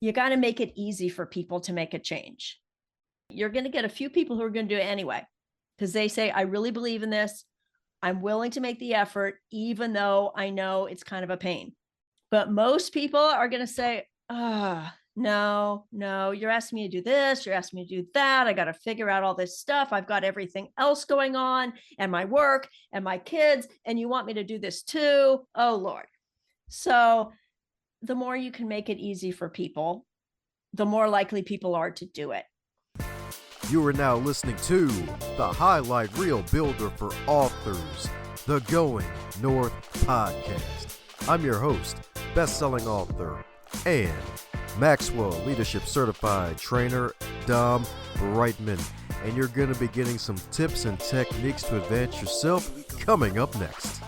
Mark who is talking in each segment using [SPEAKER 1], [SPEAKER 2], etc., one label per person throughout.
[SPEAKER 1] you got to make it easy for people to make a change. You're going to get a few people who are going to do it anyway, because they say, I really believe in this. I'm willing to make the effort, even though I know it's kind of a pain. But most people are going to say, no, you're asking me to do this. You're asking me to do that. I got to figure out all this stuff. I've got everything else going on and my work and my kids. And you want me to do this too? Oh, Lord. So the more you can make it easy for people, the more likely people are to do it.
[SPEAKER 2] You are now listening to the highlight reel builder for authors, the Going North podcast. I'm your host, best-selling author, and Maxwell Leadership Certified Trainer, DomBrightmon. And you're going to be getting some tips and techniques to advance yourself coming up next.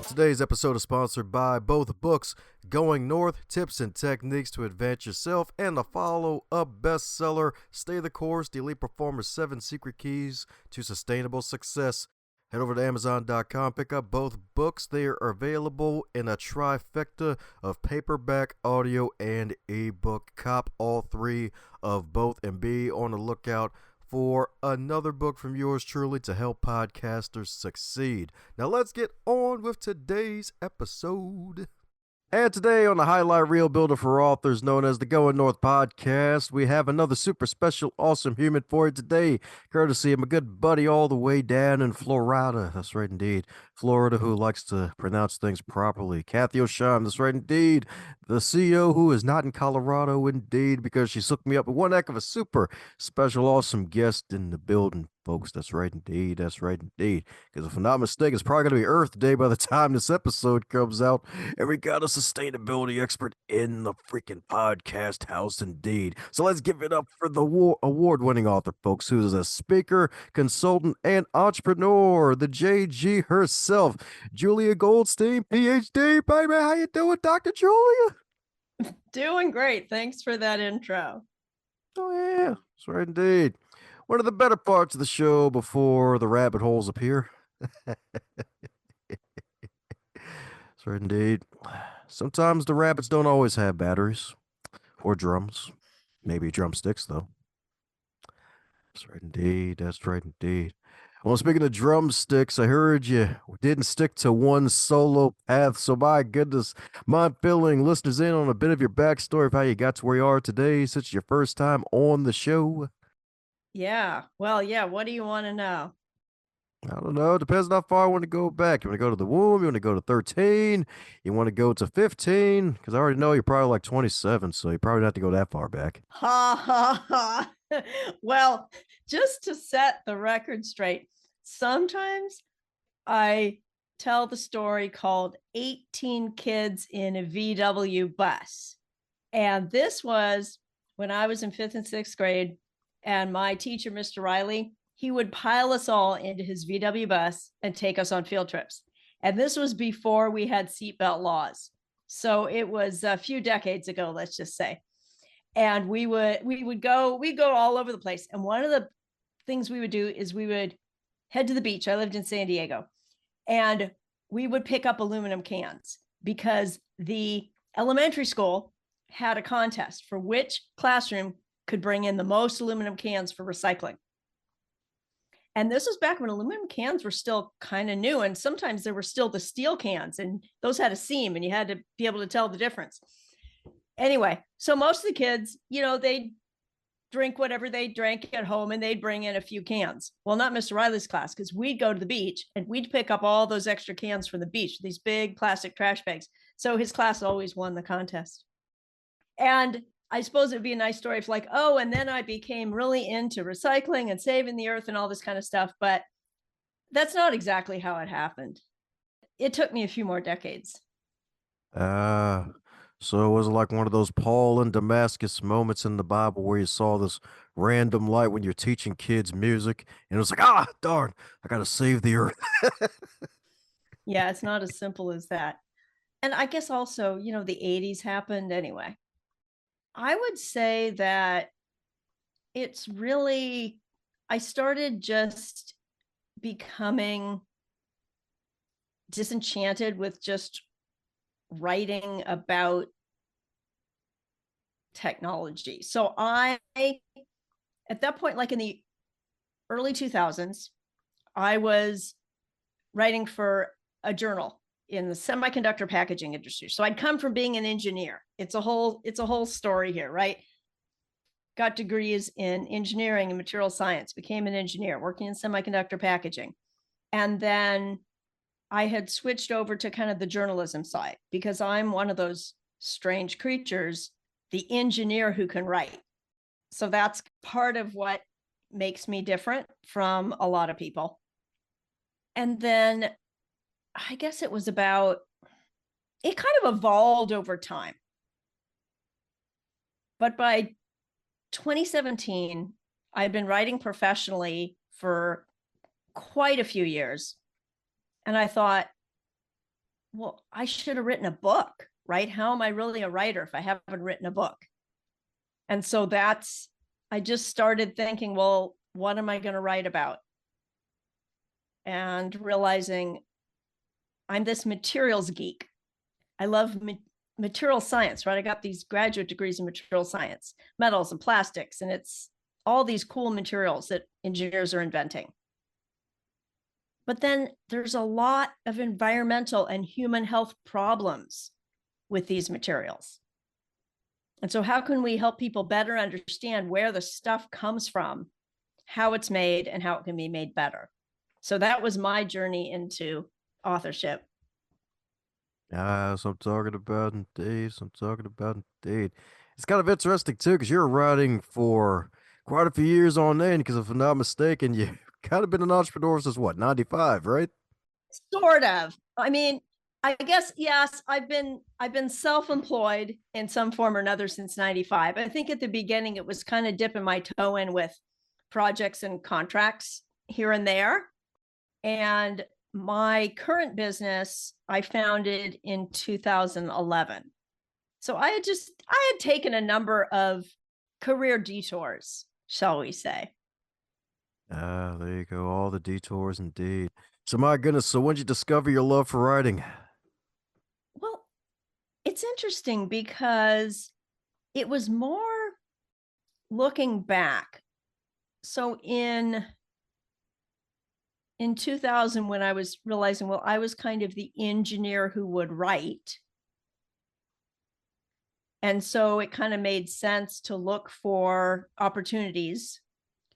[SPEAKER 2] Today's episode is sponsored by both books, Going North, Tips and Techniques to Advance Yourself, and the follow-up bestseller, Stay the Course, The Elite Performer's 7 Secret Keys to Sustainable Success. Head over to Amazon.com, pick up both books. They are available in a trifecta of paperback, audio, and ebook. Cop all three of both and be on the lookout for another book from yours truly to help podcasters succeed. Now let's get on with today's episode. And today on the highlight reel builder for authors known as the Going North podcast, we have another super special, awesome human for you today, courtesy of my good buddy all the way down in Florida. That's right, indeed. Florida, who likes to pronounce things properly. Kathy O'Shawn, that's right, indeed. The CEO who is not in Colorado, indeed, because she hooked me up with one heck of a super special, awesome guest in the building, folks. That's right, indeed. That's right, indeed. Because if I'm not mistaken, it's probably going to be Earth Day by the time this episode comes out. And we got a sustainability expert in the freaking podcast house, indeed. So let's give it up for the award-winning author, folks, who is a speaker, consultant, and entrepreneur, the JG herself, Julia Goldstein, PhD. Baby, how you doing, Dr. Julia?
[SPEAKER 1] Doing great. Thanks for that intro.
[SPEAKER 2] Oh, yeah. That's right, indeed. One of the better parts of the show before the rabbit holes appear. That's right, indeed. Sometimes the rabbits don't always have batteries or drums. Maybe drumsticks, though. That's right, indeed. That's right, indeed. Well, speaking of drumsticks, I heard you didn't stick to one solo path. So, my goodness, mind filling listeners in on a bit of your backstory of how you got to where you are today, since it's your first time on the show.
[SPEAKER 1] Yeah. Well, yeah. What do you want to know?
[SPEAKER 2] I don't know. It depends on how far I want to go back. You want to go to the womb? You want to go to 13? You want to go to 15? Because I already know you're probably like 27, so you probably don't have to go that far back.
[SPEAKER 1] Ha, ha, ha. Well, just to set the record straight, sometimes I tell the story called 18 Kids in a VW Bus. And this was when I was in 5th and 6th grade, and my teacher, Mr. Riley, he would pile us all into his VW bus and take us on field trips. And this was before we had seatbelt laws. So it was a few decades ago, let's just say. And we'd go all over the place. And one of the things we would do is we would head to the beach. I lived in San Diego, and we would pick up aluminum cans because the elementary school had a contest for which classroom could bring in the most aluminum cans for recycling. And this was back when aluminum cans were still kind of new. And sometimes there were still the steel cans, and those had a seam and you had to be able to tell the difference. Anyway, so most of the kids, they'd drink whatever they drank at home and they'd bring in a few cans. Well, not Mr. Riley's class, because we'd go to the beach and we'd pick up all those extra cans from the beach, these big plastic trash bags. So his class always won the contest. And I suppose it'd be a nice story if like, oh, and then I became really into recycling and saving the earth and all this kind of stuff. But that's not exactly how it happened. It took me a few more decades.
[SPEAKER 2] So it was like one of those Paul and Damascus moments in the Bible where you saw this random light when you're teaching kids music, and it was like, darn, I got to save the earth.
[SPEAKER 1] Yeah, it's not as simple as that. And I guess also, the 80s happened anyway. I would say that it's really, I started just becoming disenchanted with just writing about technology. So I, at that point, like in the early 2000s, I was writing for a journal in the semiconductor packaging industry. So I'd come from being an engineer. It's a whole story here, right? Got degrees in engineering and material science, became an engineer working in semiconductor packaging. And then I had switched over to kind of the journalism side because I'm one of those strange creatures, the engineer who can write. So that's part of what makes me different from a lot of people. And then I guess it was about, it kind of evolved over time. But by 2017, I'd been writing professionally for quite a few years. And I thought, well, I should have written a book, right? How am I really a writer if I haven't written a book? And so I just started thinking, well, what am I going to write about? And realizing I'm this materials geek. I love material science, right? I got these graduate degrees in material science, metals and plastics, and it's all these cool materials that engineers are inventing. But then there's a lot of environmental and human health problems with these materials. And so how can we help people better understand where the stuff comes from, how it's made, and how it can be made better? So that was my journey into authorship.
[SPEAKER 2] So I'm talking about indeed. So I'm talking about indeed. It's kind of interesting too, because you're writing for quite a few years on end. Because if I'm not mistaken, you've kind of been an entrepreneur since what, 95, right?
[SPEAKER 1] Sort of. I mean, I guess yes, I've been self-employed in some form or another since 95. I think at the beginning it was kind of dipping my toe in with projects and contracts here and there. And my current business I founded in 2011. So I had taken a number of career detours, shall we say.
[SPEAKER 2] There you go. All the detours indeed. So my goodness, so when did you discover your love for writing?
[SPEAKER 1] Well, it's interesting because it was more looking back. So in 2000, when I was realizing, well, I was kind of the engineer who would write. And so it kind of made sense to look for opportunities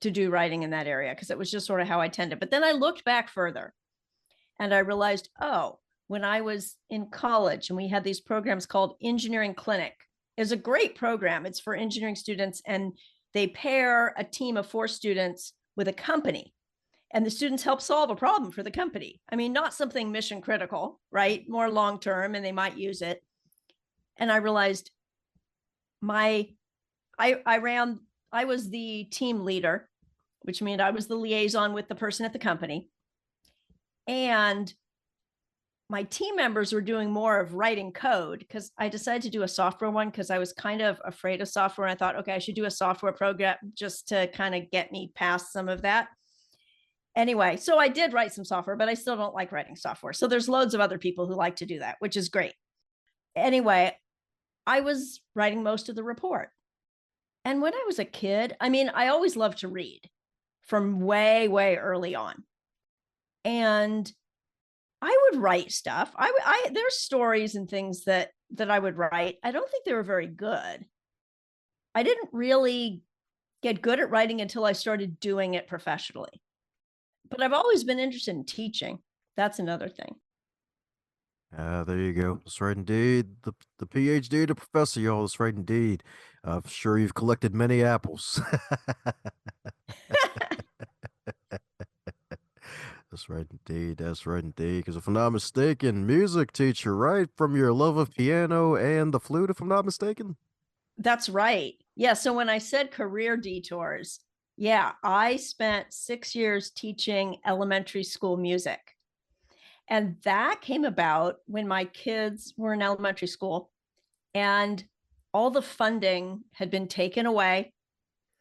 [SPEAKER 1] to do writing in that area because it was just sort of how I tended. But then I looked back further and I realized, oh, when I was in college and we had these programs called Engineering Clinic, is a great program. It's for engineering students, and they pair a team of 4 students with a company, and the students help solve a problem for the company. I mean, not something mission critical, right? More long term, and they might use it. And I realized I was the team leader, which meant I was the liaison with the person at the company. And my team members were doing more of writing code because I decided to do a software one because I was kind of afraid of software. And I thought, okay, I should do a software program just to kind of get me past some of that. Anyway, so I did write some software, but I still don't like writing software. So there's loads of other people who like to do that, which is great. Anyway, I was writing most of the report. And when I was a kid, I mean, I always loved to read from way, way early on. And I would write stuff. There's stories and things that I would write. I don't think they were very good. I didn't really get good at writing until I started doing it professionally. But I've always been interested in teaching. That's another thing.
[SPEAKER 2] There you go. That's right indeed. The PhD to professor, y'all. That's right indeed. I'm sure you've collected many apples. That's right indeed. That's right indeed. Because if I'm not mistaken, music teacher, right? From your love of piano and the flute, if I'm not mistaken.
[SPEAKER 1] That's right. Yeah. So when I said career detours, yeah, I spent 6 years teaching elementary school music. And that came about when my kids were in elementary school and all the funding had been taken away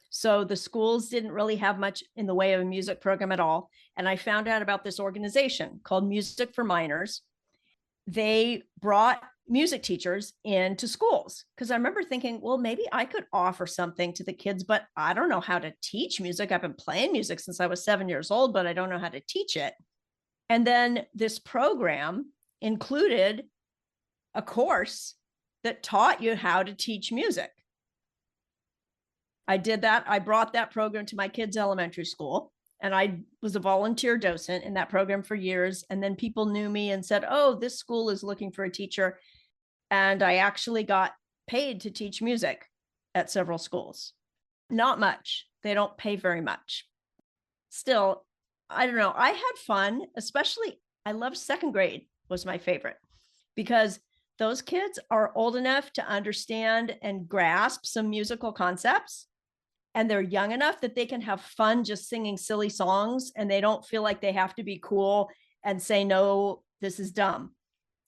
[SPEAKER 1] So the schools didn't really have much in the way of a music program at all. And I found out about this organization called Music for Minors. They brought music teachers into schools because I remember thinking, well, maybe I could offer something to the kids, but I don't know how to teach music. I've been playing music since I was 7 years old, but I don't know how to teach it. And then this program included a course that taught you how to teach music. I did that. I brought that program to my kids' elementary school, and I was a volunteer docent in that program for years. And then people knew me and said, oh, this school is looking for a teacher. And I actually got paid to teach music at several schools. Not much. They don't pay very much. Still, I don't know. I had fun, especially I loved second grade was my favorite because those kids are old enough to understand and grasp some musical concepts. And they're young enough that they can have fun just singing silly songs and they don't feel like they have to be cool and say, no, this is dumb,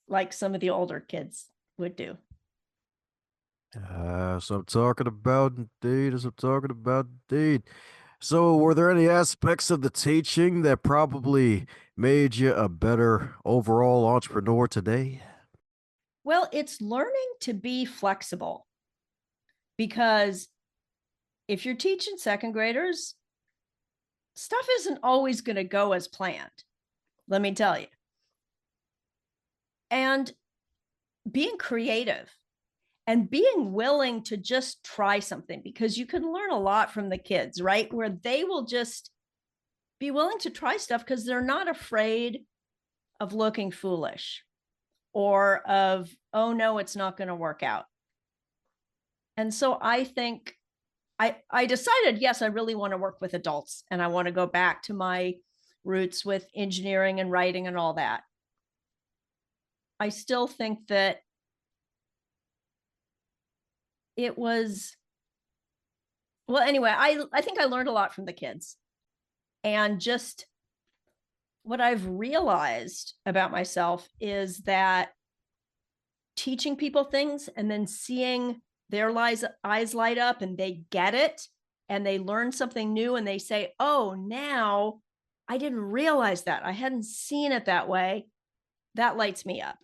[SPEAKER 1] like some of the older kids would do.
[SPEAKER 2] So I'm talking about indeed, as I'm talking about indeed. So, were there any aspects of the teaching that probably made you a better overall entrepreneur today?
[SPEAKER 1] Well, it's learning to be flexible because if you're teaching second graders, stuff isn't always going to go as planned. Let me tell you. And being creative and being willing to just try something because you can learn a lot from the kids, right? Where they will just be willing to try stuff because they're not afraid of looking foolish or of, oh no, it's not going to work out. And so I think I decided, yes, I really want to work with adults and I want to go back to my roots with engineering and writing and all that. I still think that it was, well, anyway, I think I learned a lot from the kids. And just what I've realized about myself is that teaching people things and then seeing their eyes light up and they get it and they learn something new and they say, oh, now I didn't realize that. I hadn't seen it that way. That lights me up.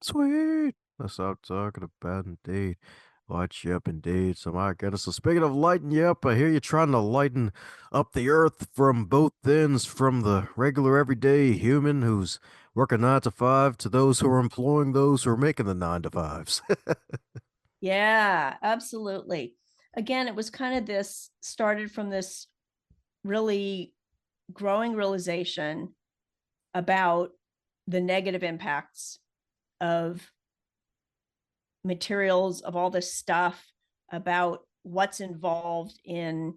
[SPEAKER 2] Sweet. That's what I'm talking about indeed. Light you up indeed. So my goodness. So speaking of lighting you up, I hear you trying to lighten up the earth from both ends, from the regular everyday human who's working 9 to 5 to those who are employing those who are making the 9 to 5s.
[SPEAKER 1] Yeah, absolutely. Again, it was kind of this started from this really growing realization about the negative impacts of materials, of all this stuff, about what's involved in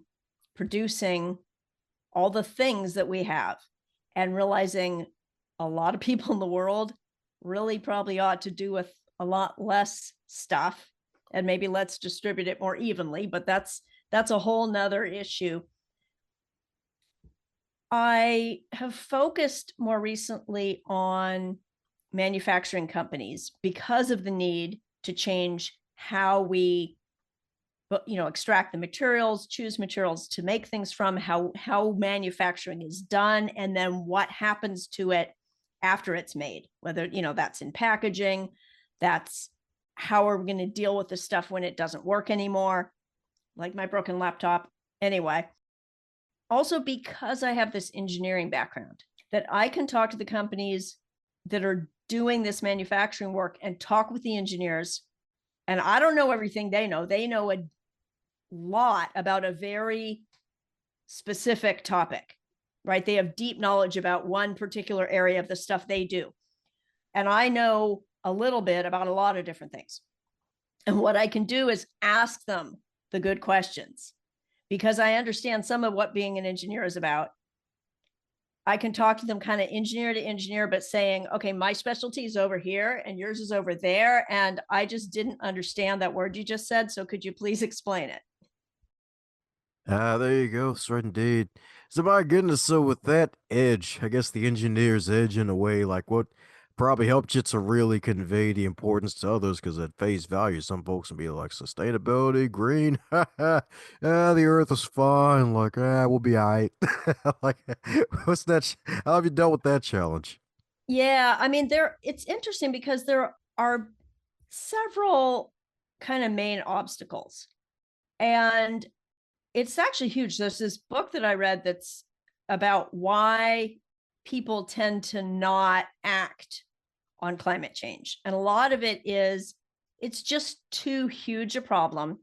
[SPEAKER 1] producing all the things that we have, and realizing a lot of people in the world really probably ought to do with a lot less stuff, and maybe let's distribute it more evenly, but that's a whole nother issue. I have focused more recently on manufacturing companies because of the need to change how we extract the materials, choose materials to make things from, how manufacturing is done, and then what happens to it after it's made, whether that's in packaging, that's how are we going to deal with the stuff when it doesn't work anymore, like my broken laptop. Anyway, also because I have this engineering background, that I can talk to the companies that are doing this manufacturing work and talk with the engineers. And I don't know everything they know. They know a lot about a very specific topic, right? They have deep knowledge about one particular area of the stuff they do. And I know a little bit about a lot of different things. And what I can do is ask them the good questions because I understand some of what being an engineer is about. I can talk to them kind of engineer to engineer, but saying, okay, my specialty is over here and yours is over there. And I just didn't understand that word you just said. So could you please explain it?
[SPEAKER 2] There you go. That's right indeed. So my goodness, so with that edge, I guess the engineer's edge in a way, like what Probably helped you to really convey the importance to others because at face value, some folks can be like, sustainability, green, the earth is fine. Like, we'll be all right. Like, what's that? How have you dealt with that challenge?
[SPEAKER 1] Yeah, I mean, it's interesting because there are several kind of main obstacles. And it's actually huge. There's this book that I read that's about why people tend to not act on climate change. And a lot of it is it's just too huge a problem.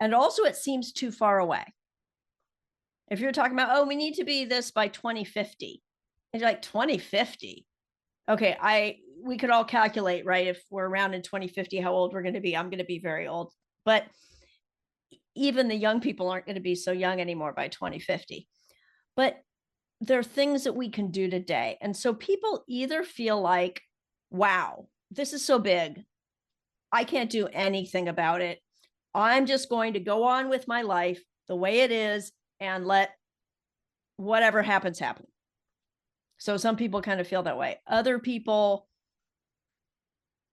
[SPEAKER 1] And also, it seems too far away. If you're talking about, oh, we need to be this by 2050, and you're like, 2050? Okay, we could all calculate, right? If we're around in 2050, how old we're going to be. I'm going to be very old. But even the young people aren't going to be so young anymore by 2050. But there are things that we can do today. And so people either feel like, wow, this is so big. I can't do anything about it. I'm just going to go on with my life the way it is and let whatever happens happen. So some people kind of feel that way. Other people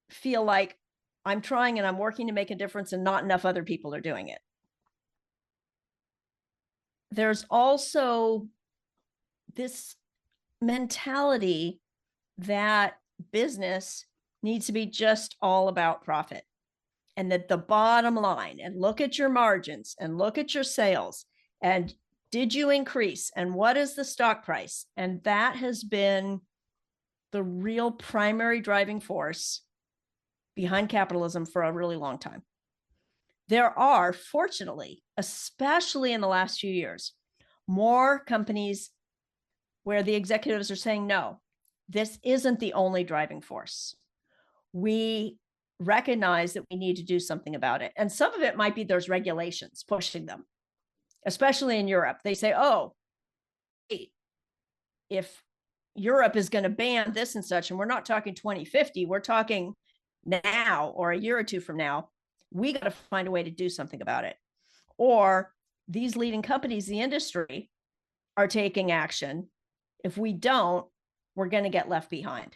[SPEAKER 1] feel like I'm trying and I'm working to make a difference and not enough other people are doing it. There's also this mentality that business needs to be just all about profit, and that the bottom line, and look at your margins and look at your sales, and did you increase, and what is the stock price? And that has been the real primary driving force behind capitalism for a really long time. There are, fortunately, especially in the last few years, more companies where the executives are saying, no, this isn't the only driving force. We recognize that we need to do something about it. And some of it might be there's regulations pushing them, especially in Europe. They say, oh, if Europe is going to ban this and such, and we're not talking 2050, we're talking now or a year or two from now, we got to find a way to do something about it. Or these leading companies, the industry, are taking action. If we don't, we're going to get left behind.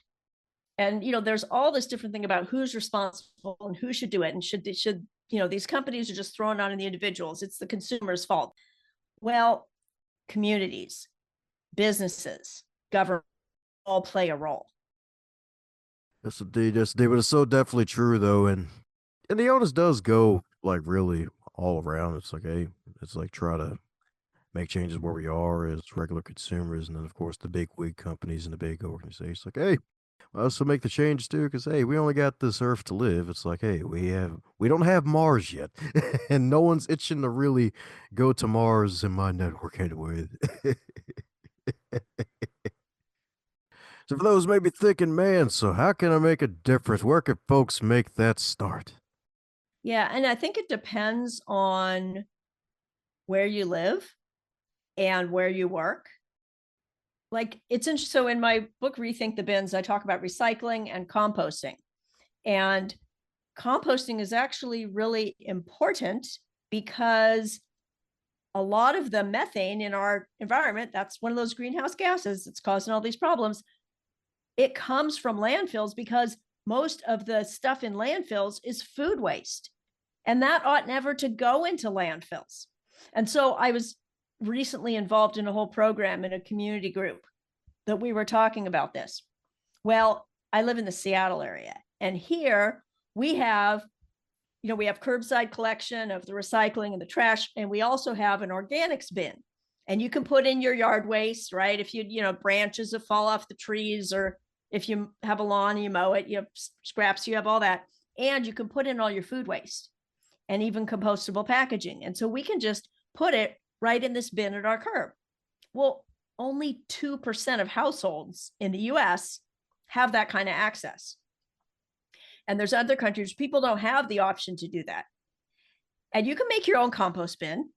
[SPEAKER 1] And there's all this different thing about who's responsible and who should do it, and should these companies are just throwing on the individuals. It's the consumer's fault. Well, communities, businesses, government all play a role.
[SPEAKER 2] Yes, indeed. Yes, indeed. But it's so definitely true, though. And the onus does go like really all around. It's like, hey, it's like try to make changes where we are as regular consumers. And then, of course, the big wig companies and the big organizations, like, hey, so make the changes too, because hey, we only got this Earth to live. It's like, hey, we don't have Mars yet, and no one's itching to really go to Mars in my network anyway. So for those maybe thinking, man, so how can I make a difference? Where can folks make that start?
[SPEAKER 1] Yeah, and I think it depends on where you live and where you work. Like, it's interesting. So in my book, Rethink the Bins, I talk about recycling and composting. And composting is actually really important because a lot of the methane in our environment, that's one of those greenhouse gases that's causing all these problems. It comes from landfills because most of the stuff in landfills is food waste. And that ought never to go into landfills. And so I was recently involved in a whole program in a community group that we were talking about this. Well, I live in the Seattle area, and here we have curbside collection of the recycling and the trash, and we also have an organics bin. And you can put in your yard waste, right? If branches that fall off the trees, or if you have a lawn, you mow it, you have scraps, you have all that. And you can put in all your food waste and even compostable packaging. And so we can just put it right in this bin at our curb. Well, only 2% of households in the US have that kind of access. And there's other countries, people don't have the option to do that. And you can make your own compost bin,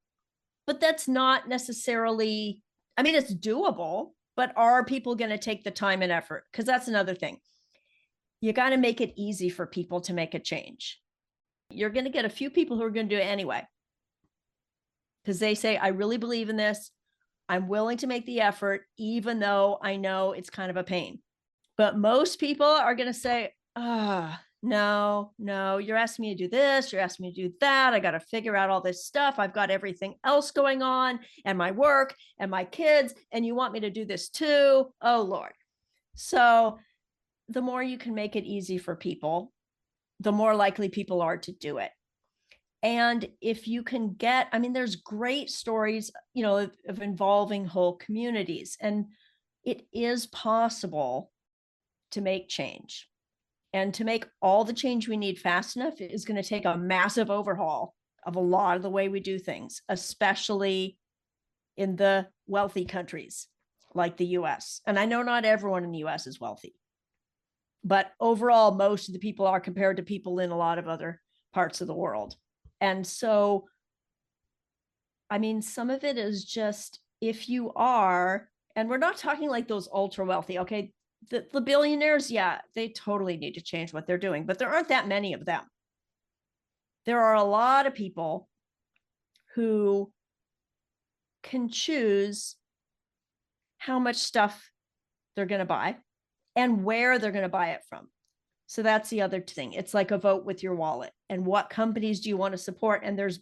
[SPEAKER 1] but that's not necessarily, I mean, it's doable, but are people going to take the time and effort? Because that's another thing. You got to make it easy for people to make a change. You're going to get a few people who are going to do it anyway, because they say, I really believe in this. I'm willing to make the effort, even though I know it's kind of a pain. But most people are going to say, no, you're asking me to do this. You're asking me to do that. I got to figure out all this stuff. I've got everything else going on and my work and my kids. And you want me to do this too? Oh, Lord. So the more you can make it easy for people, the more likely people are to do it. And if you can get, I mean, there's great stories, of involving whole communities, and it is possible to make change. And to make all the change we need fast enough is going to take a massive overhaul of a lot of the way we do things, especially in the wealthy countries like the US. And I know not everyone in the US is wealthy, but overall, most of the people are compared to people in a lot of other parts of the world. And so, I mean, some of it is just if you are, and we're not talking like those ultra wealthy, okay? The billionaires, yeah, they totally need to change what they're doing, but there aren't that many of them. There are a lot of people who can choose how much stuff they're going to buy and where they're going to buy it from. So that's the other thing. It's like a vote with your wallet. And what companies do you want to support? And there's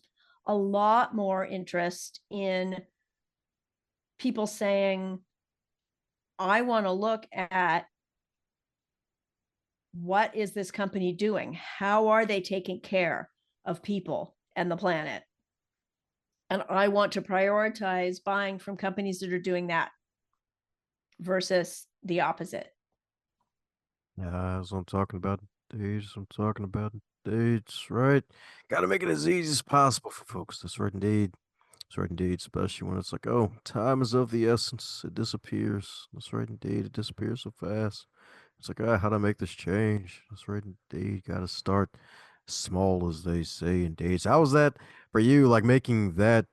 [SPEAKER 1] a lot more interest in people saying, I want to look at what is this company doing? How are they taking care of people and the planet? And I want to prioritize buying from companies that are doing that versus the opposite.
[SPEAKER 2] Yeah, that's what I'm talking about. Dates. I'm talking about dates, right? Got to make it as easy as possible for folks. That's right, indeed. That's right, indeed. Especially when it's like, oh, time is of the essence. It disappears. That's right, indeed. It disappears so fast. It's like, how do I make this change? That's right, indeed. Got to start small, as they say, indeed. So how was that for you? Like making that,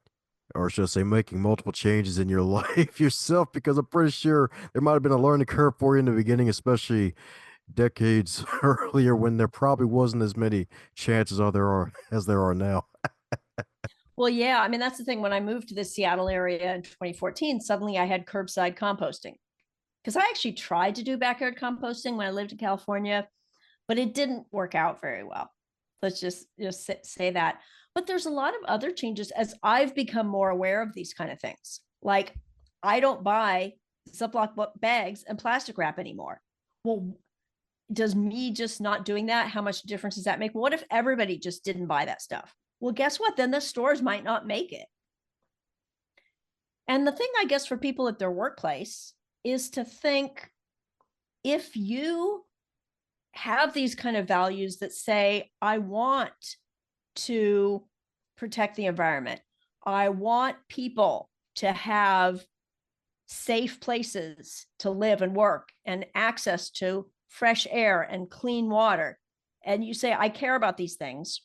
[SPEAKER 2] or should I say, making multiple changes in your life yourself? Because I'm pretty sure there might have been a learning curve for you in the beginning, especially decades earlier when there probably wasn't as many chances as there are now.
[SPEAKER 1] Well, yeah, I mean, that's the thing. When I moved to the Seattle area in 2014, suddenly I had curbside composting because I actually tried to do backyard composting when I lived in California, but it didn't work out very well. Let's just say that. But there's a lot of other changes as I've become more aware of these kind of things. Like I don't buy Ziploc bags and plastic wrap anymore. Well, does me just not doing that, how much difference does that make? What if everybody just didn't buy that stuff? Well, guess what? Then the stores might not make it. And the thing, I guess, for people at their workplace is to think if you have these kind of values that say, I want to protect the environment, I want people to have safe places to live and work and access to fresh air and clean water, and you say, I care about these things,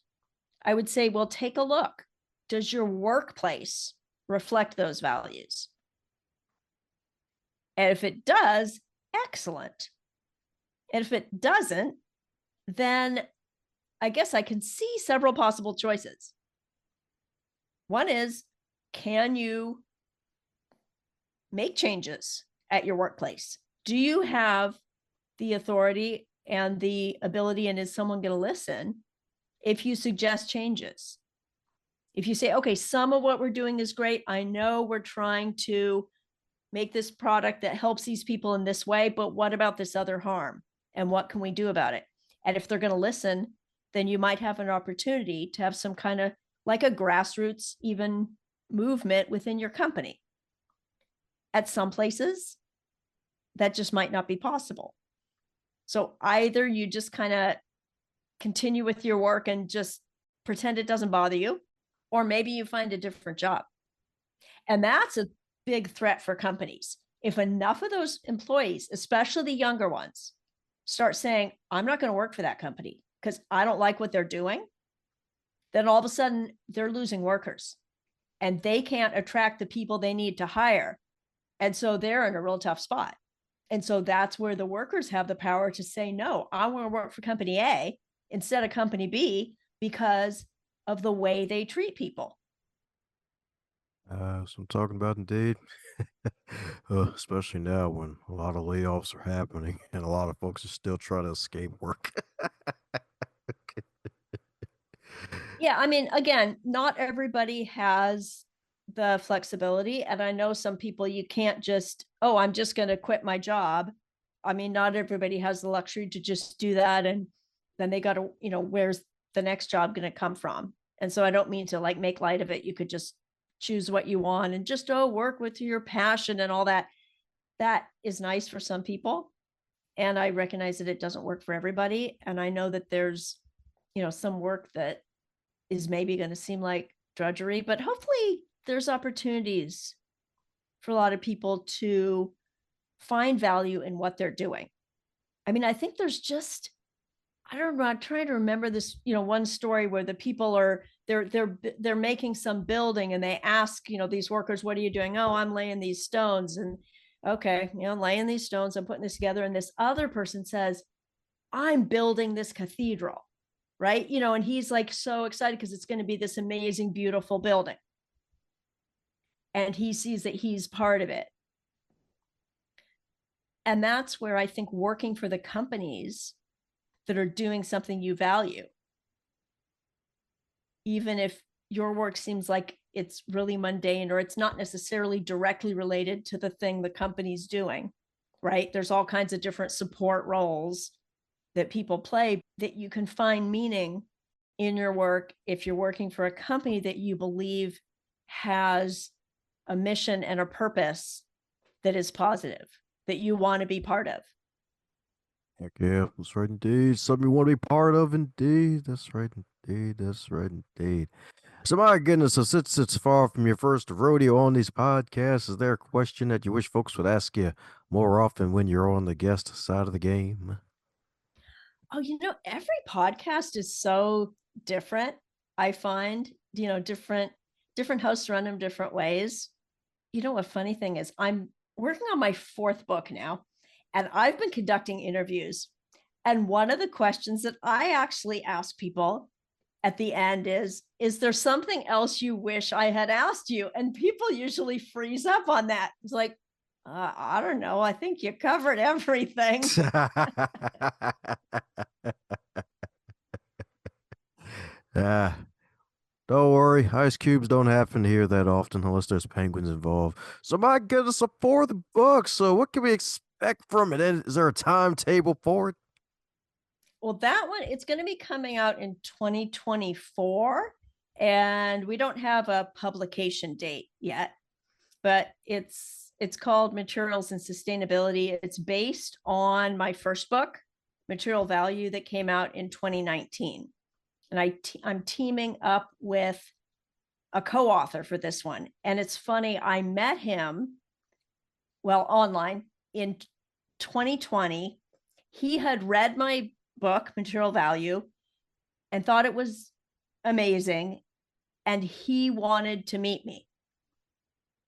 [SPEAKER 1] I would say, well, take a look. Does your workplace reflect those values? And if it does, excellent. And if it doesn't, then I guess I can see several possible choices. One is, can you make changes at your workplace? Do you have the authority and the ability, and is someone going to listen if you suggest changes? If you say, okay, some of what we're doing is great. I know we're trying to make this product that helps these people in this way, but what about this other harm? And what can we do about it? And if they're going to listen, then you might have an opportunity to have some kind of like a grassroots even movement within your company. At some places, that just might not be possible. So either you just kind of continue with your work and just pretend it doesn't bother you, or maybe you find a different job. And that's a big threat for companies. If enough of those employees, especially the younger ones, start saying, I'm not going to work for that company because I don't like what they're doing, then all of a sudden they're losing workers and they can't attract the people they need to hire. And so they're in a real tough spot. And so that's where the workers have the power to say, no, I want to work for company A instead of company B because of the way they treat people.
[SPEAKER 2] So I'm talking about indeed, especially now when a lot of layoffs are happening and a lot of folks are still trying to escape work.
[SPEAKER 1] Yeah, I mean, again, not everybody has the flexibility. And I know some people you can't just, oh, I'm just going to quit my job. I mean, not everybody has the luxury to just do that. And then they got to, where's the next job going to come from? And so I don't mean to like make light of it. You could just choose what you want and just, oh, work with your passion and all that. That is nice for some people. And I recognize that it doesn't work for everybody. And I know that there's, some work that is maybe going to seem like drudgery, but hopefully there's opportunities for a lot of people to find value in what they're doing. I mean, I think there's just, I don't know, I'm trying to remember this, one story where the people are they're making some building and they ask, these workers, what are you doing? Oh, I'm laying these stones. And okay, I'm laying these stones, I'm putting this together. And this other person says, I'm building this cathedral, right? And he's like so excited because it's going to be this amazing, beautiful building. And he sees that he's part of it. And that's where I think working for the companies that are doing something you value, even if your work seems like it's really mundane or it's not necessarily directly related to the thing the company's doing, right? There's all kinds of different support roles that people play that you can find meaning in your work if you're working for a company that you believe has a mission and a purpose that is positive, that you want to be part of.
[SPEAKER 2] Heck yeah, that's right indeed. Something you want to be part of indeed. That's right indeed. That's right indeed. So my goodness, so since it's far from your first rodeo on these podcasts, is there a question that you wish folks would ask you more often when you're on the guest side of the game?
[SPEAKER 1] Oh, every podcast is so different. I find, different hosts run them different ways. A funny thing is I'm working on my fourth book now, and I've been conducting interviews. And one of the questions that I actually ask people at the end is there something else you wish I had asked you? And people usually freeze up on that. It's like, I don't know. I think you covered everything.
[SPEAKER 2] Ah, don't worry, ice cubes don't happen here that often unless there's penguins involved. So my goodness, a fourth book. So what can we expect from it? Is there a timetable for it?
[SPEAKER 1] Well, that one, it's going to be coming out in 2024. And we don't have a publication date yet, but it's called Materials and Sustainability. It's based on my first book, Material Value, that came out in 2019. And I'm teaming up with a co-author for this one. And it's funny, I met him, well, online in 2020. He had read my book, Material Value, and thought it was amazing. And he wanted to meet me.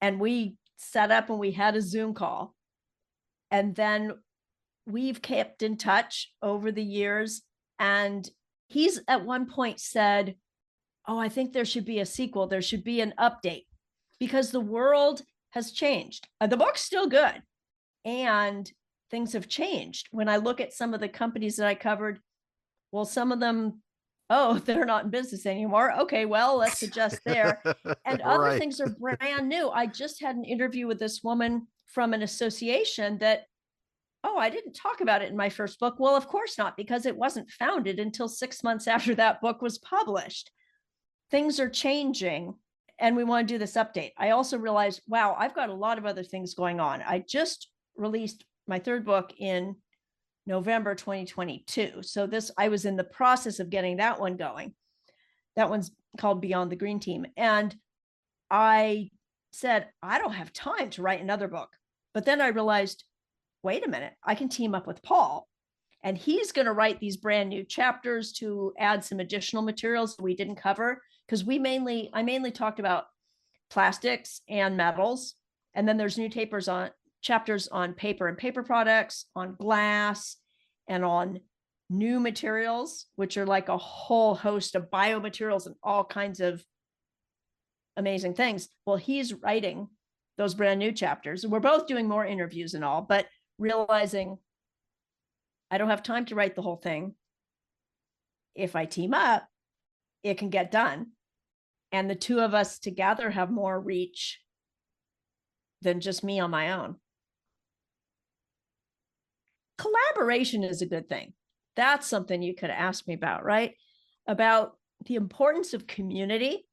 [SPEAKER 1] And we set up and we had a Zoom call. And then we've kept in touch over the years. And he's at one point said, oh, I think there should be a sequel. There should be an update because the world has changed. The book's still good and things have changed. When I look at some of the companies that I covered, well, some of them, oh, they're not in business anymore. Okay, well, let's adjust there. And other
[SPEAKER 2] Right.
[SPEAKER 1] things are brand new. I just had an interview with this woman from an association that, oh, I didn't talk about it in my first book. Well, of course not, because it wasn't founded until 6 months after that book was published. Things are changing and we want to do this update. I also realized, wow, I've got a lot of other things going on. I just released my third book in November 2022. So I was in the process of getting that one going. That one's called Beyond the Green Team. And I said, I don't have time to write another book. But then I realized, wait a minute, I can team up with Paul and he's going to write these brand new chapters to add some additional materials we didn't cover. Because I mainly talked about plastics and metals. And then there's new chapters on paper and paper products, on glass, and on new materials, which are like a whole host of biomaterials and all kinds of amazing things. Well, he's writing those brand new chapters. We're both doing more interviews and all, but realizing I don't have time to write the whole thing. If I team up, it can get done. And the two of us together have more reach than just me on my own. Collaboration is a good thing. That's something you could ask me about, right? About the importance of community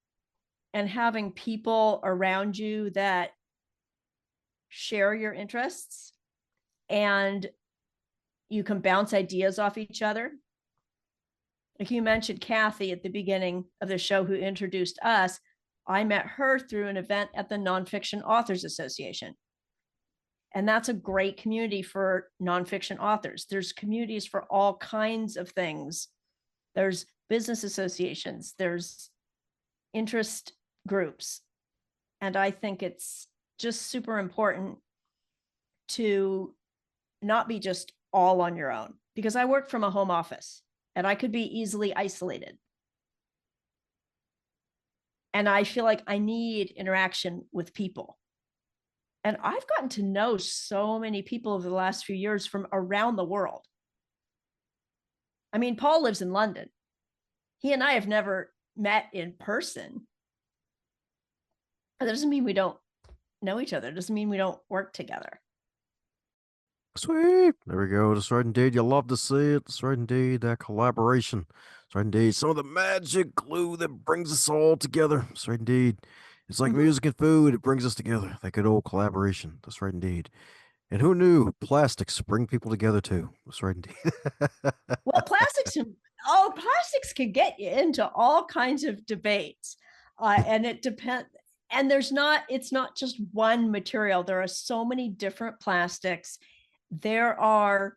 [SPEAKER 1] and having people around you that share your interests and you can bounce ideas off each other. Like you mentioned Kathy at the beginning of the show who introduced us. I met her through an event at the Nonfiction Authors Association. And that's a great community for nonfiction authors. There's communities for all kinds of things. There's business associations, there's interest groups. And I think it's just super important to not be just all on your own, because I work from a home office and I could be easily isolated. And I feel like I need interaction with people. And I've gotten to know so many people over the last few years from around the world. I mean, Paul lives in London. He and I have never met in person. That doesn't mean we don't know each other. It doesn't mean we don't work together.
[SPEAKER 2] Sweet. There we go. That's right indeed. You love to see it. That's right indeed. That collaboration. That's right indeed. Some of the magic glue that brings us all together. That's right indeed. It's like music and food. It brings us together. That good old collaboration. That's right indeed. And who knew plastics bring people together too? That's right indeed.
[SPEAKER 1] Well, plastics can get you into all kinds of debates. And it depends. And it's not just one material. There are so many different plastics. There are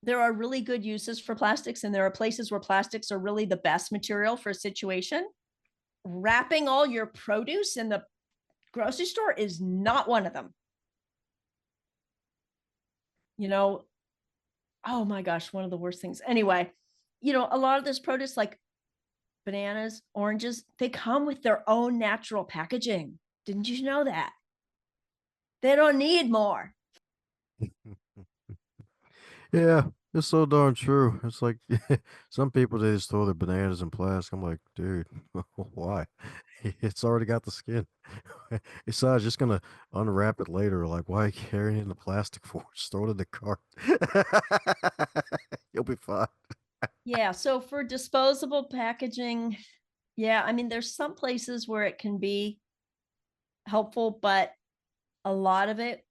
[SPEAKER 1] really good uses for plastics, and there are places where plastics are really the best material for a situation. Wrapping all your produce in the grocery store is not one of them. Oh my gosh, one of the worst things. Anyway, a lot of this produce, like bananas, oranges, they come with their own natural packaging. Didn't you know that? They don't need more.
[SPEAKER 2] Yeah, it's so darn true. It's like some people they just throw their bananas in plastic. I'm like, dude, why? It's already got the skin. Besides, just gonna unwrap it later. Like, why are you carrying it in the plastic for? Just throw it in the cart. You'll be fine.
[SPEAKER 1] Yeah, so for disposable packaging, yeah, I mean, there's some places where it can be helpful, but a lot of it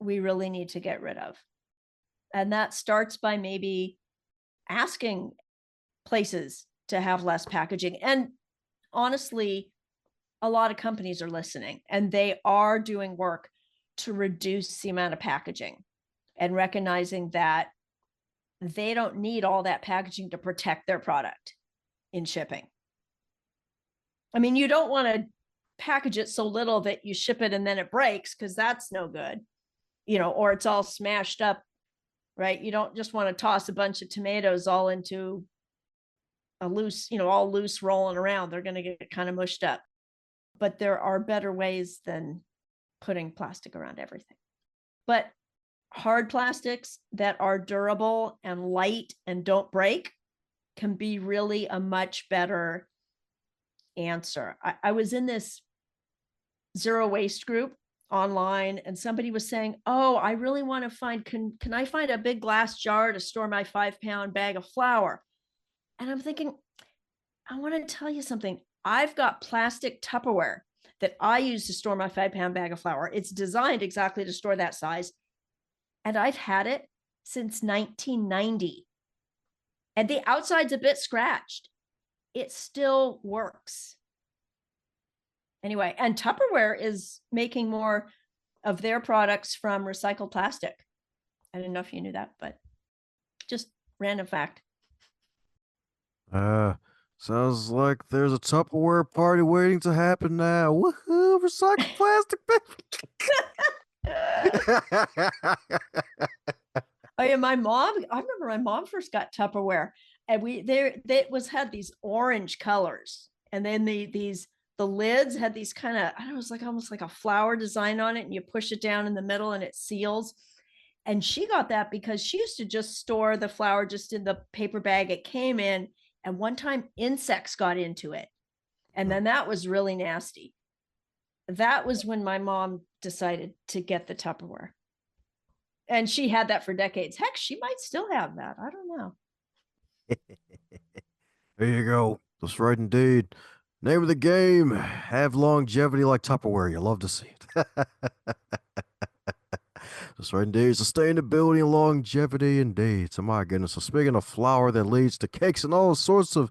[SPEAKER 1] we really need to get rid of. And that starts by maybe asking places to have less packaging. And honestly, a lot of companies are listening and they are doing work to reduce the amount of packaging and recognizing that they don't need all that packaging to protect their product in shipping. I mean, you don't want to package it so little that you ship it and then it breaks, because that's no good, or it's all smashed up, right? You don't just want to toss a bunch of tomatoes all into a loose, all loose rolling around. They're going to get kind of mushed up. But there are better ways than putting plastic around everything. But hard plastics that are durable and light and don't break can be really a much better answer. I was in this zero waste group online and somebody was saying, oh, I really want to find, can I find a big glass jar to store my 5-pound bag of flour? And I'm thinking, I want to tell you something. I've got plastic Tupperware that I use to store my 5-pound bag of flour. It's designed exactly to store that size. And I've had it since 1990. And the outside's a bit scratched. It still works. Anyway, and Tupperware is making more of their products from recycled plastic. I don't know if you knew that, but just random fact.
[SPEAKER 2] Sounds like there's a Tupperware party waiting to happen now. Woohoo! Recycled plastic,
[SPEAKER 1] Oh yeah, I remember my mom first got Tupperware, and it had these orange colors, And then the lids had these kind of, I don't know, it was like almost like a flower design on it, and you push it down in the middle and it seals. And she got that because she used to just store the flour just in the paper bag it came in. And one time insects got into it. And then that was really nasty. That was when my mom decided to get the Tupperware. And she had that for decades. Heck, she might still have that. I don't know.
[SPEAKER 2] There you go. That's right indeed. Name of the game: have longevity like Tupperware. You love to see it. That's right indeed. Sustainability and longevity indeed. So my goodness. So speaking of flour that leads to cakes and all sorts of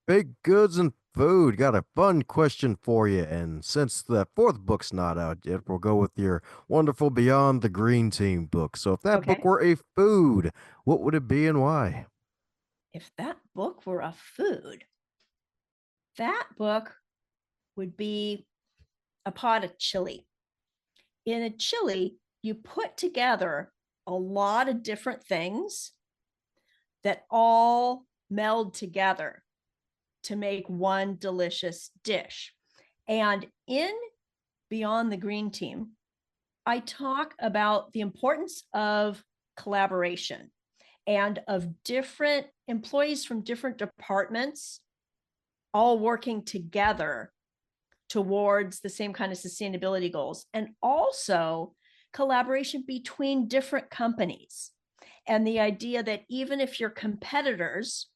[SPEAKER 2] baked goods and food, got a fun question for you. And since the fourth book's not out yet, we'll go with your wonderful Beyond the Green Team book. So if that book
[SPEAKER 1] Okay.
[SPEAKER 2] were a food, what would it be and why?
[SPEAKER 1] If that book were a food, that book would be a pot of chili. In a chili, you put together a lot of different things that all meld together to make one delicious dish. And in Beyond the Green Team, I talk about the importance of collaboration and of different employees from different departments all working together towards the same kind of sustainability goals, and also collaboration between different companies. And the idea that even if you're competitors,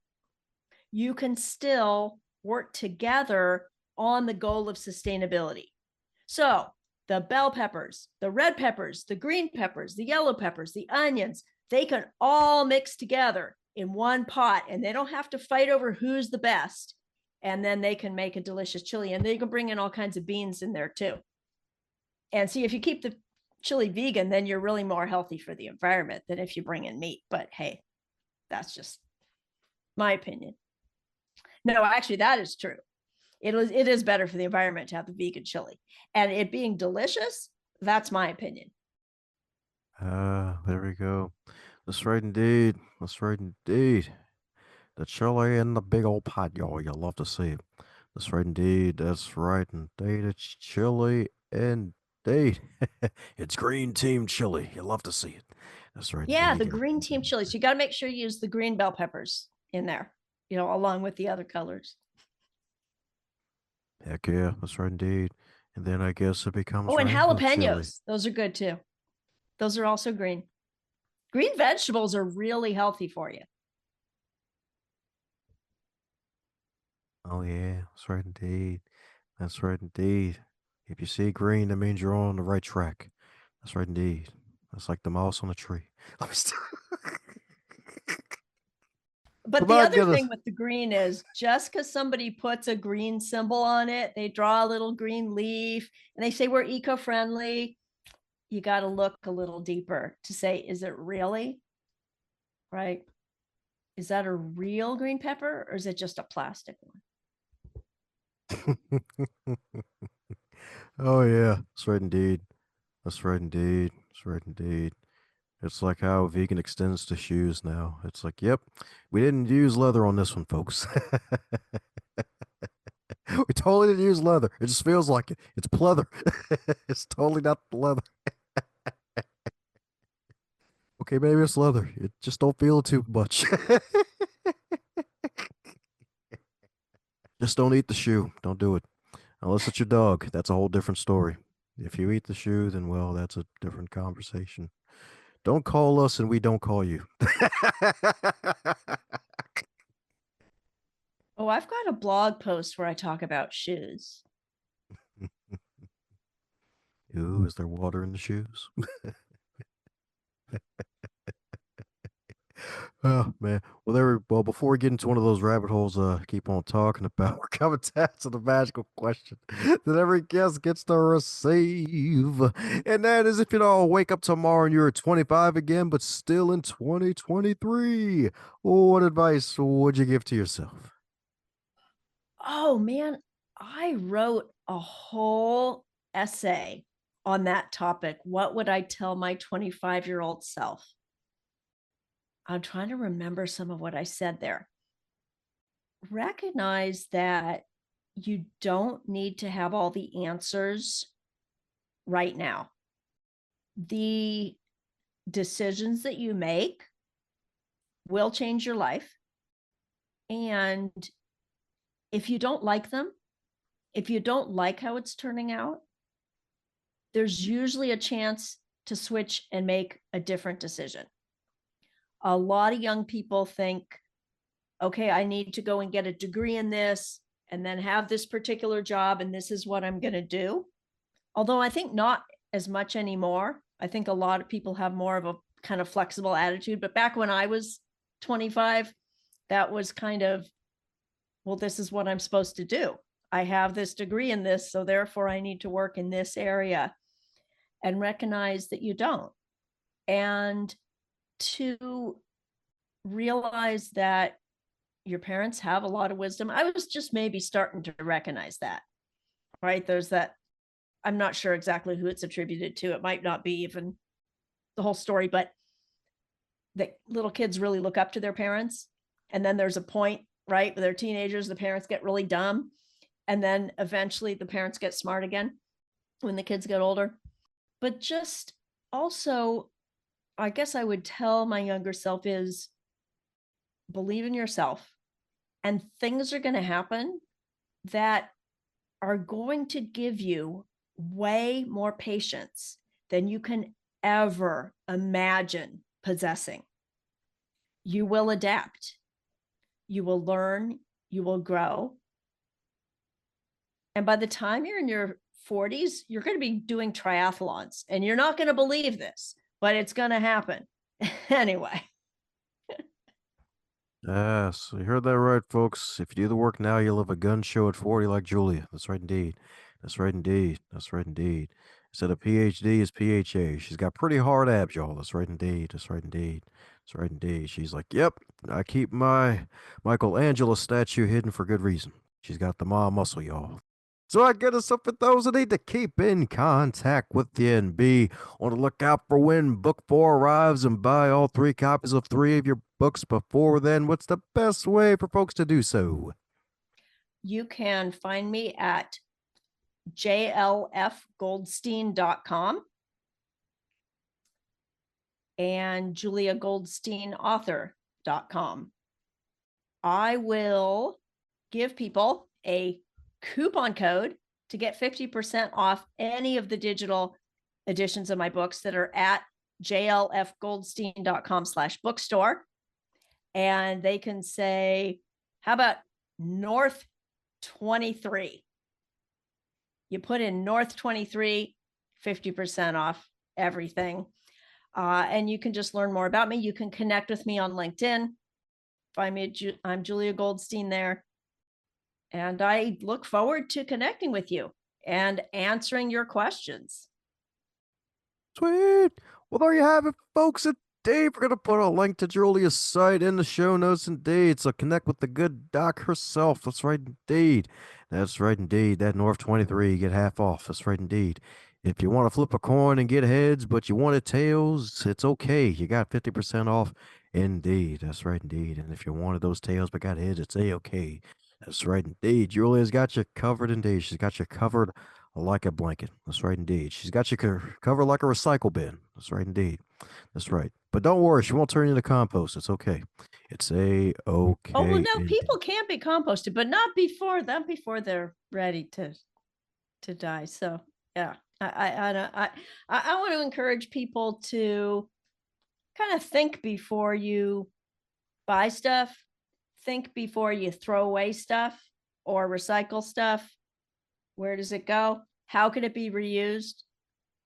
[SPEAKER 1] you can still work together on the goal of sustainability. So the bell peppers, the red peppers, the green peppers, the yellow peppers, the onions, they can all mix together in one pot, and they don't have to fight over who's the best. And then they can make a delicious chili, and they can bring in all kinds of beans in there too. And see, if you keep the chili vegan, then you're really more healthy for the environment than if you bring in meat. But hey, that's just my opinion. No, actually, that is true. It is better for the environment to have the vegan chili, and it being delicious. That's my opinion.
[SPEAKER 2] There we go. That's right indeed. That's right indeed. The chili in the big old pot, y'all. You'll love to see it. That's right indeed. That's right indeed. It's chili indeed. It's green team chili. You'll love to see it. That's right
[SPEAKER 1] Yeah,
[SPEAKER 2] indeed.
[SPEAKER 1] the green team chili. So you got to make sure you use the green bell peppers in there, along with the other colors.
[SPEAKER 2] Heck yeah. That's right indeed. And then I guess it
[SPEAKER 1] Oh,
[SPEAKER 2] becomes
[SPEAKER 1] and
[SPEAKER 2] rainbow chili.
[SPEAKER 1] jalapenos. Those are good too. Those are also green. Green vegetables are really healthy for you.
[SPEAKER 2] Oh yeah. That's right indeed. That's right indeed. If you see green, that means you're on the right track. That's right indeed. That's like the mouse on a tree. Let me stop.
[SPEAKER 1] But the
[SPEAKER 2] My
[SPEAKER 1] other
[SPEAKER 2] goodness.
[SPEAKER 1] thing with the green is just because somebody puts a green symbol on it, they draw a little green leaf and they say we're eco-friendly. You got to look a little deeper to say, is it really? Right? Is that a real green pepper, or is it just a plastic one?
[SPEAKER 2] Oh yeah, that's right indeed. That's right indeed. That's right indeed. It's like how vegan extends to shoes now. It's like, yep, we didn't use leather on this one, folks. We totally didn't use leather. It just feels like it. It's pleather. It's totally not leather. Okay, maybe it's leather. It just don't feel it too much. Just don't eat the shoe. Don't do it. Unless it's your dog. That's a whole different story. If you eat the shoe, then well, that's a different conversation. Don't call us and we don't call you.
[SPEAKER 1] Oh, I've got a blog post where I talk about shoes.
[SPEAKER 2] Ooh, is there water in the shoes? Oh man. Well, well, before we get into one of those rabbit holes, keep on talking about, we're coming down to the magical question that every guest gets to receive, and that is, if you know, wake up tomorrow and you're 25 again, but still in 2023, what advice would you give to yourself?
[SPEAKER 1] Oh man, I wrote a whole essay on that topic. What would I tell my 25-year-old self? I'm trying to remember some of what I said there. Recognize that you don't need to have all the answers right now. The decisions that you make will change your life. And if you don't like them, if you don't like how it's turning out, there's usually a chance to switch and make a different decision. A lot of young people think, okay, I need to go and get a degree in this and then have this particular job, and this is what I'm going to do. Although I think not as much anymore. I think a lot of people have more of a kind of flexible attitude. But back when I was 25, that was kind of, well, this is what I'm supposed to do. I have this degree in this, so therefore I need to work in this area, and recognize that you don't. And to realize that your parents have a lot of wisdom. I was just maybe starting to recognize that, right? There's that, I'm not sure exactly who it's attributed to. It might not be even the whole story, but that little kids really look up to their parents. And then there's a point, right, where they're teenagers, the parents get really dumb. And then eventually the parents get smart again when the kids get older. But just also, I guess I would tell my younger self is believe in yourself, and things are going to happen that are going to give you way more patience than you can ever imagine possessing. You will adapt, you will learn, you will grow. And by the time you're in your 40s, you're going to be doing triathlons, and you're not going to believe this, but it's going to happen. Anyway.
[SPEAKER 2] Yes, you heard that right, folks. If you do the work now, you'll have a gun show at 40 like Julia. That's right indeed. That's right indeed. That's right indeed. Instead of PhD is PHA. She's got pretty hard abs, y'all. That's right indeed. That's right indeed. That's right indeed. She's like, yep, I keep my Michelangelo statue hidden for good reason. She's got the mom muscle, y'all. So I get us up for those that need to keep in contact with you and be on the lookout for when book 4 arrives and buy all 3 copies of 3 of your books before then. What's the best way for folks to do so?
[SPEAKER 1] You can find me at JLFGoldstein.com and JuliaGoldsteinAuthor.com. I will give people a coupon code to get 50% off any of the digital editions of my books that are at jlfgoldstein.com/bookstore. And they can say, how about North 23? You put in North 23, 50% off everything. And you can just learn more about me. You can connect with me on LinkedIn. Find me, I'm Julia Goldstein there. And I look forward to connecting with you and answering your questions.
[SPEAKER 2] Sweet. Well, there you have it, folks. Indeed, we're going to put a link to Julia's site in the show notes, indeed. So connect with the good doc herself. That's right, indeed. That's right, indeed. That North 23, you get half off. That's right, indeed. If you want to flip a coin and get heads, but you wanted tails, it's okay. You got 50% off. Indeed. That's right, indeed. And if you wanted those tails but got heads, it's a-okay. That's right, indeed. Julia's got you covered, indeed. She's got you covered like a blanket. That's right, indeed. She's got you covered like a recycle bin. That's right, indeed. That's right. But don't worry, she won't turn you into compost. It's okay. It's a-okay.
[SPEAKER 1] Oh, well, no,
[SPEAKER 2] indeed.
[SPEAKER 1] people can be composted, but not before they're ready to die. So yeah, I want to encourage people to kind of think before you buy stuff, think before you throw away stuff or recycle stuff. Where does it go? How can it be reused?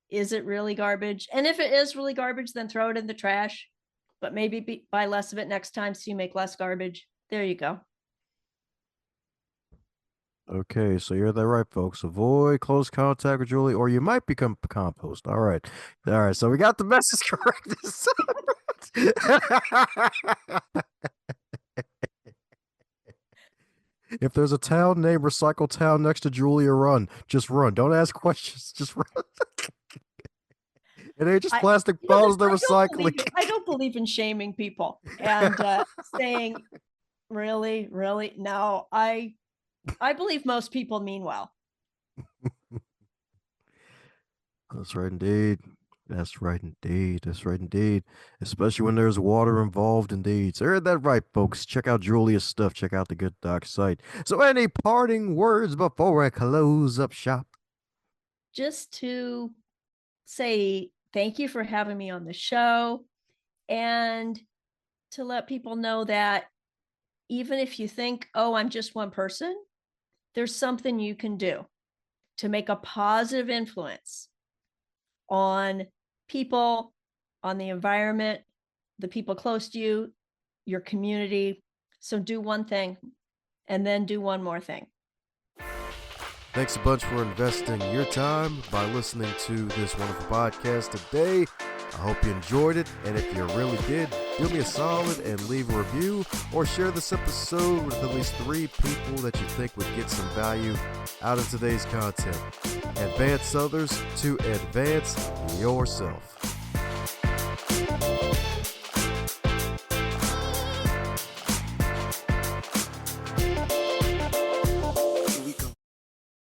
[SPEAKER 1] Is it really garbage? And if it is really garbage, then throw it in the trash, but maybe buy less of it next time so you make less garbage. There you go.
[SPEAKER 2] Okay, so you're that right, folks. Avoid close contact with Julie, or you might become compost. All right. All right. So we got the message correct. If there's a town named Recycle Town next to Julia, run. Just run. Don't ask questions. Just run. It ain't just plastic bottles they're recycling.
[SPEAKER 1] I don't believe in shaming people and saying, really, no, I believe most people mean well.
[SPEAKER 2] That's right, indeed. That's right, indeed. That's right, indeed. Especially when there's water involved, indeed. So, heard that right, folks. Check out Julia's stuff. Check out the Good Doc site. So, any parting words before I close up shop?
[SPEAKER 1] Just to say thank you for having me on the show and to let people know that even if you think, oh, I'm just one person, there's something you can do to make a positive influence on people, on the environment, the people close to you, your community. So do one thing and then do one more thing.
[SPEAKER 2] Thanks a bunch for investing your time by listening to this wonderful podcast today. I hope you enjoyed it, and if you really did, do me a solid and leave a review or share this episode with at least 3 people that you think would get some value out of today's content. Advance others to advance yourself.